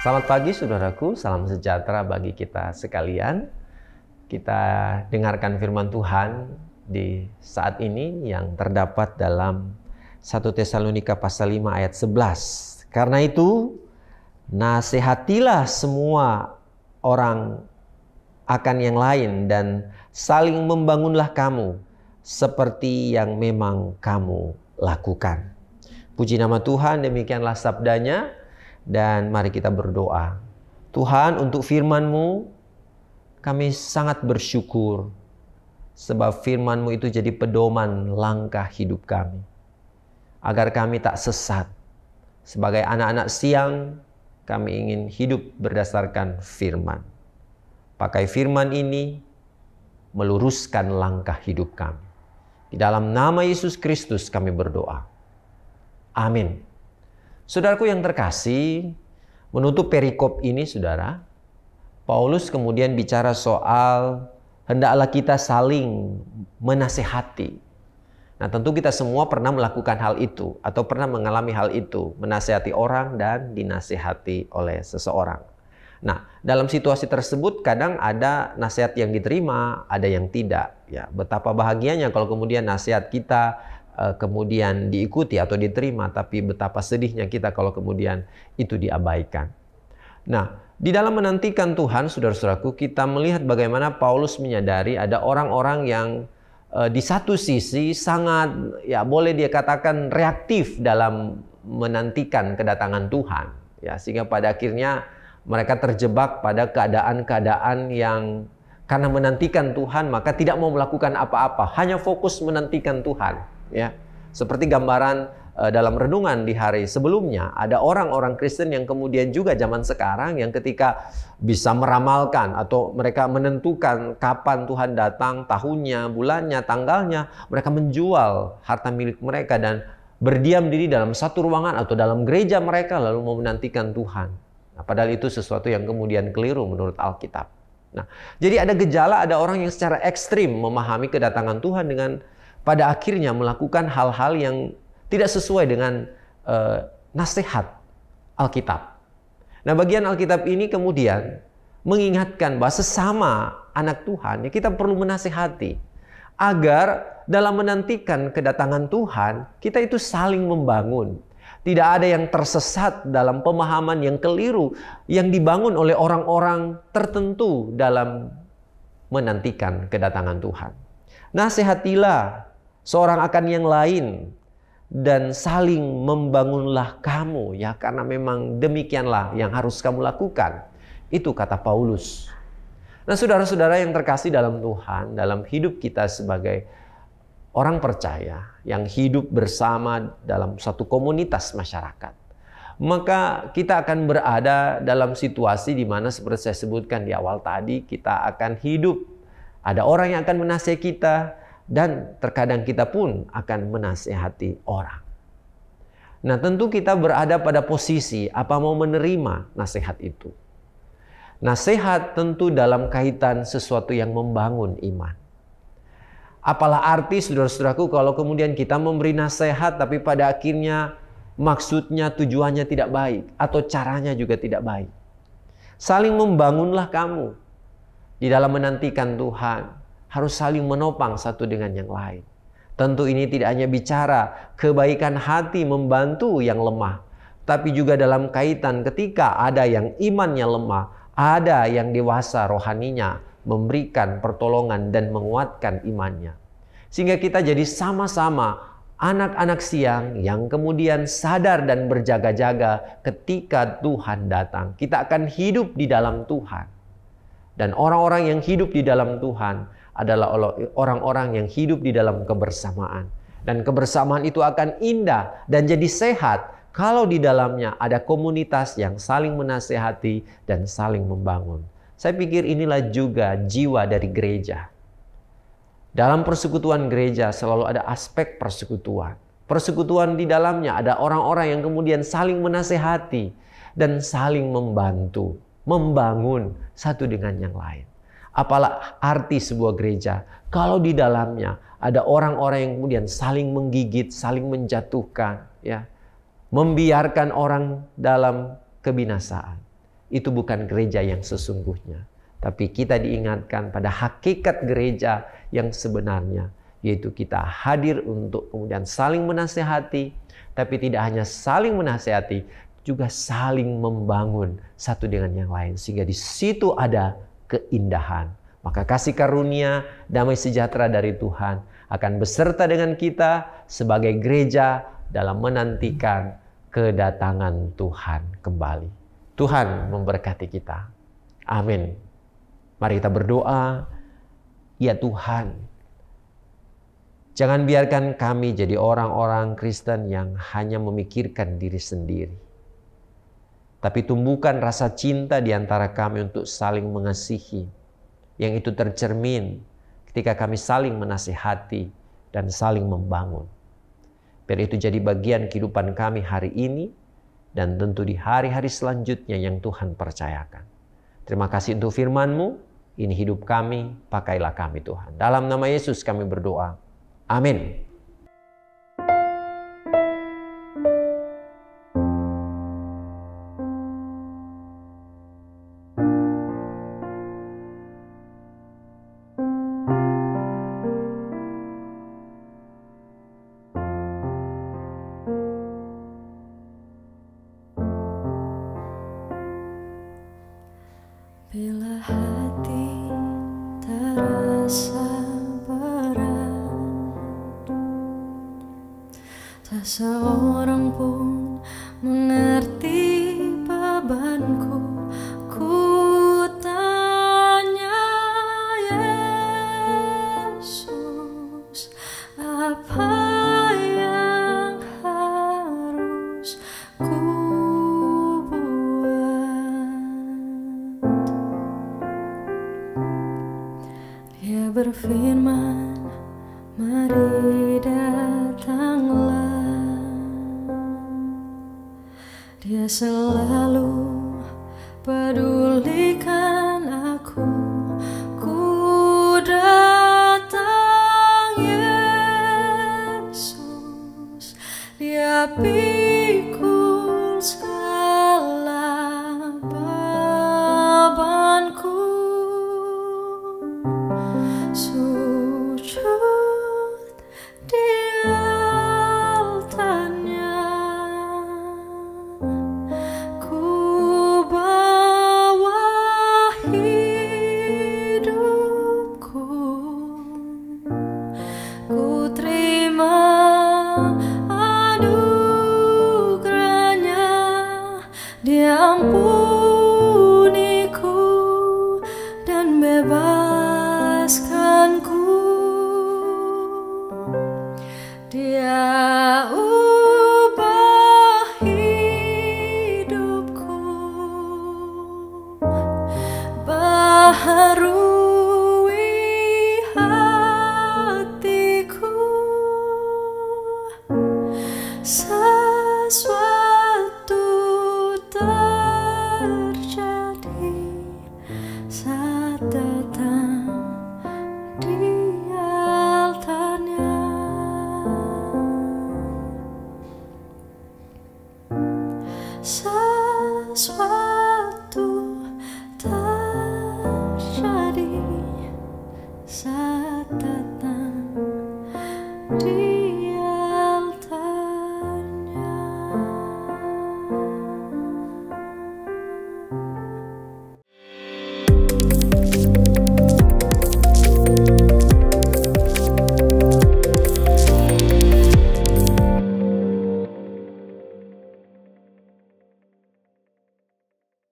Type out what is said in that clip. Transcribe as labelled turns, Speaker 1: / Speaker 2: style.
Speaker 1: Selamat pagi saudaraku, salam sejahtera bagi kita sekalian. Kita dengarkan firman Tuhan di saat ini yang terdapat dalam 1 Tesalonika pasal 5 ayat 11. Karena itu, nasihatilah semua orang akan yang lain dan saling membangunlah kamu seperti yang memang kamu lakukan. Puji nama Tuhan, demikianlah sabdanya. Dan mari kita berdoa. Tuhan, untuk firman-Mu kami sangat bersyukur, sebab firman-Mu itu jadi pedoman langkah hidup kami, agar kami tak sesat. Sebagai anak-anak siang, kami ingin hidup berdasarkan firman. Pakai firman ini meluruskan langkah hidup kami. Di dalam nama Yesus Kristus kami berdoa. Amin. Saudaraku yang terkasih, menutup perikop ini saudara, Paulus kemudian bicara soal hendaklah kita saling menasehati. Nah, tentu kita semua pernah melakukan hal itu atau pernah mengalami hal itu, menasehati orang dan dinasehati oleh seseorang. Nah, dalam situasi tersebut kadang ada nasihat yang diterima, ada yang tidak. Ya, betapa bahagianya kalau kemudian nasihat kita kemudian diikuti atau diterima, tapi betapa sedihnya kita kalau kemudian itu diabaikan. Nah, di dalam menantikan Tuhan, saudara-saudaraku, kita melihat bagaimana Paulus menyadari ada orang-orang yang di satu sisi sangat, ya boleh dia katakan reaktif dalam menantikan kedatangan Tuhan, ya sehingga pada akhirnya mereka terjebak pada keadaan-keadaan yang karena menantikan Tuhan maka tidak mau melakukan apa-apa, hanya fokus menantikan Tuhan. Ya, seperti gambaran dalam renungan di hari sebelumnya, ada orang-orang Kristen yang kemudian juga zaman sekarang yang ketika bisa meramalkan atau mereka menentukan kapan Tuhan datang, tahunnya, bulannya, tanggalnya, mereka menjual harta milik mereka dan berdiam diri dalam satu ruangan atau dalam gereja mereka lalu mau menantikan Tuhan. Nah, padahal itu sesuatu yang kemudian keliru menurut Alkitab. Nah, jadi ada gejala, ada orang yang secara ekstrim memahami kedatangan Tuhan dengan pada akhirnya melakukan hal-hal yang tidak sesuai dengan nasihat Alkitab. Nah, bagian Alkitab ini kemudian mengingatkan bahwa sesama anak Tuhan ya kita perlu menasihati agar dalam menantikan kedatangan Tuhan kita itu saling membangun. Tidak ada yang tersesat dalam pemahaman yang keliru yang dibangun oleh orang-orang tertentu dalam menantikan kedatangan Tuhan. Nasihatilah seorang akan yang lain dan saling membangunlah kamu, ya karena memang demikianlah yang harus kamu lakukan. Itu kata Paulus. Nah, saudara-saudara yang terkasih dalam Tuhan, dalam hidup kita sebagai orang percaya yang hidup bersama dalam satu komunitas masyarakat, maka kita akan berada dalam situasi di mana seperti saya sebutkan di awal tadi, kita akan hidup. Ada orang yang akan menasihati kita, dan terkadang kita pun akan menasihati orang. Nah, tentu kita berada pada posisi apa mau menerima nasihat itu. Nasihat tentu dalam kaitan sesuatu yang membangun iman. Apalah arti saudara-saudaraku kalau kemudian kita memberi nasihat tapi pada akhirnya maksudnya, tujuannya tidak baik atau caranya juga tidak baik. Saling membangunlah kamu di dalam menantikan Tuhan. Harus saling menopang satu dengan yang lain. Tentu ini tidak hanya bicara kebaikan hati membantu yang lemah, tapi juga dalam kaitan ketika ada yang imannya lemah, ada yang dewasa rohaninya memberikan pertolongan dan menguatkan imannya. Sehingga kita jadi sama-sama anak-anak siang yang kemudian sadar dan berjaga-jaga ketika Tuhan datang. Kita akan hidup di dalam Tuhan. Dan orang-orang yang hidup di dalam Tuhan adalah orang-orang yang hidup di dalam kebersamaan. Dan kebersamaan itu akan indah dan jadi sehat kalau di dalamnya ada komunitas yang saling menasehati dan saling membangun. Saya pikir inilah juga jiwa dari gereja. Dalam persekutuan gereja selalu ada aspek persekutuan. Persekutuan di dalamnya ada orang-orang yang kemudian saling menasehati dan saling membantu, membangun satu dengan yang lain. Apalah arti sebuah gereja kalau di dalamnya ada orang-orang yang kemudian saling menggigit, saling menjatuhkan, ya, membiarkan orang dalam kebinasaan. itu bukan gereja yang sesungguhnya. Tapi kita diingatkan pada hakikat gereja yang sebenarnya, yaitu kita hadir untuk kemudian saling menasehati, tapi tidak hanya saling menasehati, juga saling membangun satu dengan yang lain, sehingga di situ ada keindahan. Maka kasih karunia, damai sejahtera dari Tuhan akan beserta dengan kita sebagai gereja dalam menantikan kedatangan Tuhan kembali. Tuhan memberkati kita. Amin. Mari kita berdoa. Ya Tuhan, jangan biarkan kami jadi orang-orang Kristen yang hanya memikirkan diri sendiri. Tapi tumbuhkan rasa cinta di antara kami untuk saling mengasihi. Yang itu tercermin ketika kami saling menasihati dan saling membangun. Biar itu jadi bagian kehidupan kami hari ini dan tentu di hari-hari selanjutnya yang Tuhan percayakan. Terima kasih untuk firman-Mu. Ini hidup kami, pakailah kami Tuhan. Dalam nama Yesus kami berdoa. Amin.
Speaker 2: Bila hati terasa berat, tak seorang pun mengerti bebanku. Ku tanya Yesus, apa yang harus ku berfirman, mari datanglah. Dia selalu pedulikan aku. Ku datang Yesus, Dia pikul segala bebanku. Sujud di altarnya, ku bawa hidupku, ku terima anugerahnya. Dia ampuniku dan bebaskanku. Dia ubah hidupku, baharui hatiku. Sesuatu terjadi saat datang di altarnya. Sesuatu